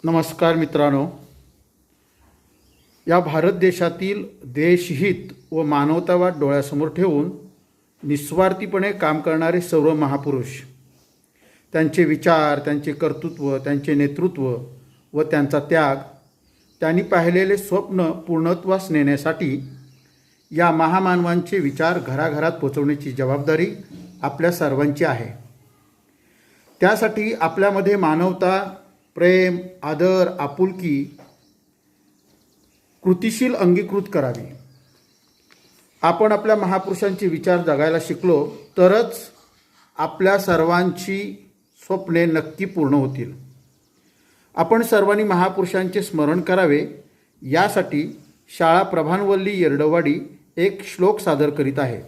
नमस्कार मित्रांनो, या भारत देशातील देशहित व मानवतावाद डोळ्यासमोर ठेवून निस्वार्थीपणे काम करणारे सर्व महापुरुष, त्यांचे विचार, त्यांचे कर्तृत्व, त्यांचे नेतृत्व व त्यांचा त्याग, त्यांनी पाहिलेले स्वप्न पूर्णत्वास नेण्यासाठी या महामानवांचे विचार घराघरात पोचवण्याची जबाबदारी आपल्या सर्वांची आहे। त्यासाठी आपल्यामध्ये मानवता, प्रेम, आदर, आपुलकी कृतिशील अंगीकृत करावी। आपण आपल्या महापुरुषांचे विचार जगायला शिकलो तरच आपल्या सर्वांची स्वप्ने नक्की पूर्ण होतील। आपण सर्वांनी महापुरुषांचे स्मरण करावे, यासाठी शाळा प्रभानवल्ली येरडवाडी एक श्लोक सादर करीत आहे।